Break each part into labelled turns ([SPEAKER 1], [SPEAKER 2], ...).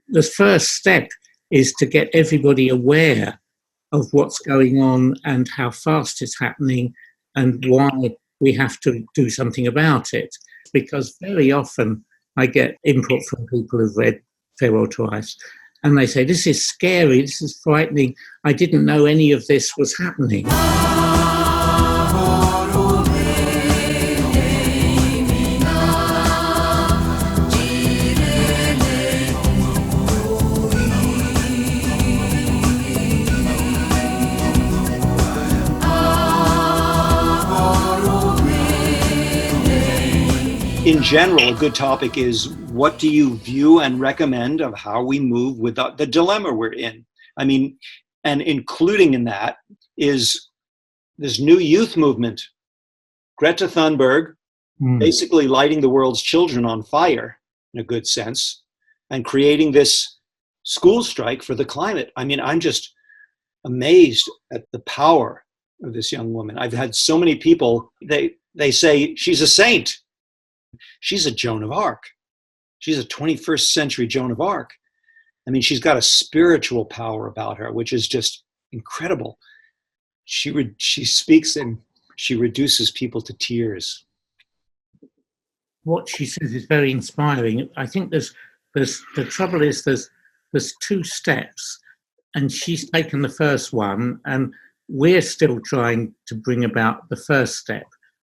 [SPEAKER 1] the first step is to get everybody aware of what's going on and how fast it's happening and why we have to do something about it. Because very often I get input from people who've read Farewell to Ice, and they say, this is scary, this is frightening, I didn't know any of this was happening.
[SPEAKER 2] In general, a good topic is, what do you view and recommend of how we move with the dilemma we're in? I mean, and including in that is this new youth movement, Greta Thunberg, basically lighting the world's children on fire, in a good sense, and creating this school strike for the climate. I mean, I'm just amazed at the power of this young woman. I've had so many people, they say she's a saint. She's a Joan of Arc. She's a 21st century Joan of Arc. I mean, she's got a spiritual power about her, which is just incredible. She speaks and she reduces people to tears.
[SPEAKER 1] What she says is very inspiring. I think the trouble is there's two steps, and she's taken the first one, and we're still trying to bring about the first step,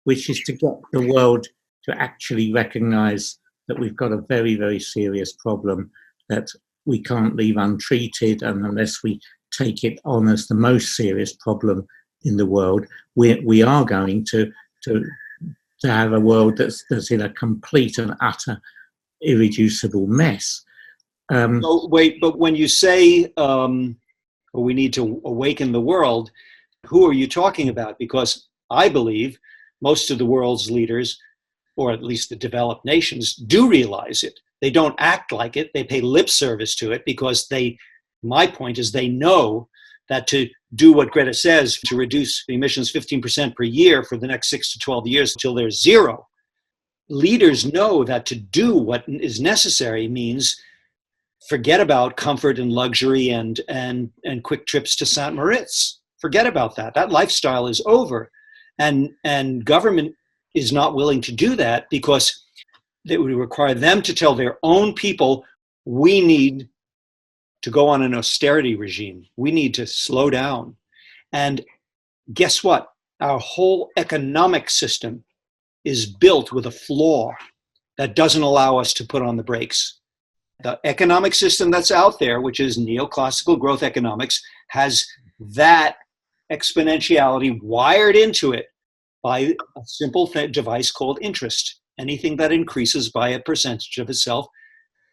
[SPEAKER 1] which is to get the world to actually recognise that we've got a very, very serious problem that we can't leave untreated, and unless we take it on as the most serious problem in the world, we are going to have a world that's in a complete and utter irreducible mess.
[SPEAKER 2] So wait, but when you say we need to awaken the world, who are you talking about? Because I believe most of the world's leaders, or at least the developed nations, do realize it. They don't act like it. They pay lip service to it because my point is, they know that to do what Greta says, to reduce emissions 15% per year for the next 6 to 12 years until there's zero, leaders know that to do what is necessary means forget about comfort and luxury and quick trips to St. Moritz. Forget about that. That lifestyle is over. And government is not willing to do that because it would require them to tell their own people, we need to go on an austerity regime. We need to slow down. And guess what? Our whole economic system is built with a flaw that doesn't allow us to put on the brakes. The economic system that's out there, which is neoclassical growth economics, has that exponentiality wired into it by a simple device called interest. Anything that increases by a percentage of itself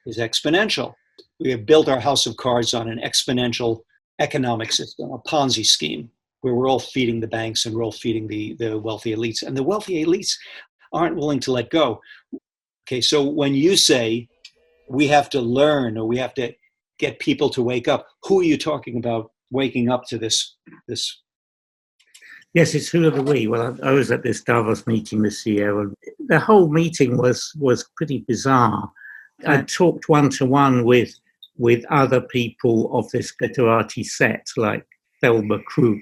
[SPEAKER 2] is exponential. We have built our house of cards on an exponential economic system, a Ponzi scheme, where we're all feeding the banks and we're all feeding the wealthy elites. And the wealthy elites aren't willing to let go. Okay, so when you say we have to learn, or we have to get people to wake up, who are you talking about waking up to this?
[SPEAKER 1] Yes, it's who are the we. Well, I was at this Davos meeting this year, and the whole meeting was pretty bizarre. I talked one-to-one with other people of this literati set, like Thelma Krug,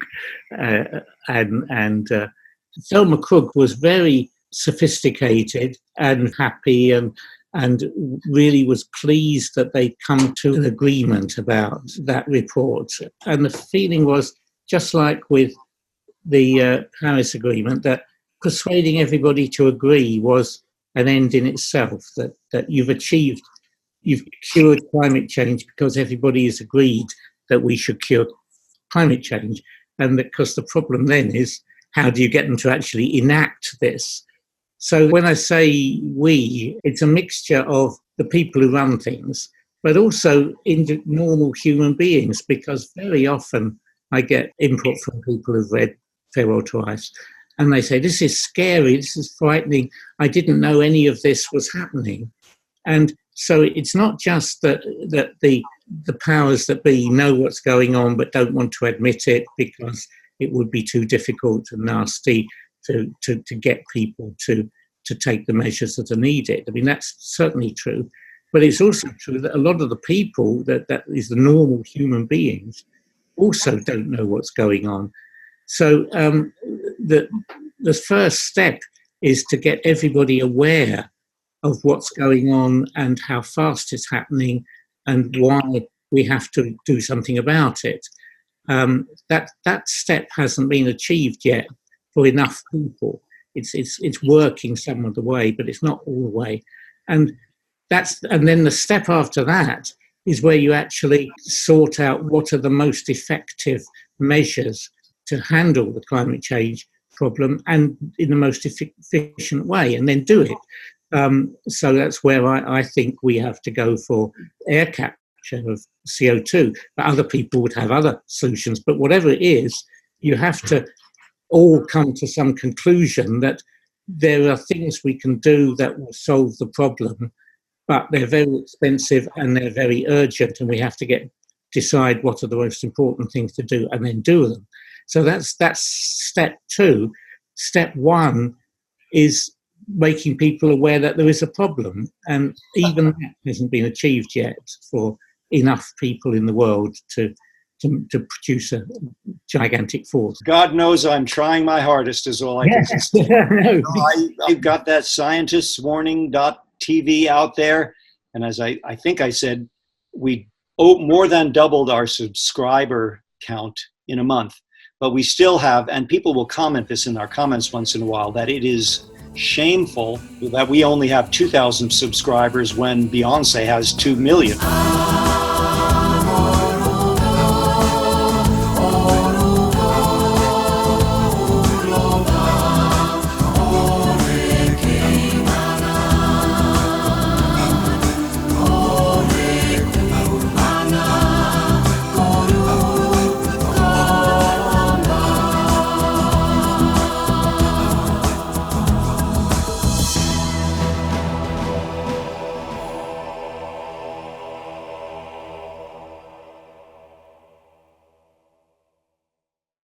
[SPEAKER 1] and Thelma Krug was very sophisticated and happy, and really was pleased that they'd come to an agreement about that report. And the feeling was, just like with the Paris Agreement, that persuading everybody to agree was an end in itself, that you've cured climate change because everybody has agreed that we should cure climate change. And because the problem then is, how do you get them to actually enact this? So when I say we, it's a mixture of the people who run things, but also normal human beings, because very often I get input from people who've read Farewell to Ice, and they say, this is scary, this is frightening, I didn't know any of this was happening. And so it's not just that the powers that be know what's going on but don't want to admit it because it would be too difficult and nasty to get people to take the measures that are needed. I mean, that's certainly true. But it's also true that a lot of the people that is the normal human beings also don't know what's going on. So the first step is to get everybody aware of what's going on and how fast it's happening and why we have to do something about it. That step hasn't been achieved yet for enough people. It's working some of the way, but it's not all the way. And then the step after that is where you actually sort out what are the most effective measures to handle the climate change problem and in the most efficient way, and then do it. So that's where I think we have to go for air capture of CO2. But other people would have other solutions. But whatever it is, you have to all come to some conclusion that there are things we can do that will solve the problem, but they're very expensive and they're very urgent, and we have to decide what are the most important things to do and then do them. So that's step two. Step one is making people aware that there is a problem, and even that hasn't been achieved yet for enough people in the world to produce a gigantic force.
[SPEAKER 2] God knows I'm trying my hardest is all I can say. I've got that scientists warning.tv out there, and as I think I said, we more than doubled our subscriber count in a month. But we still have, and people will comment this in our comments once in a while, that it is shameful that we only have 2,000 subscribers when Beyonce has 2 million.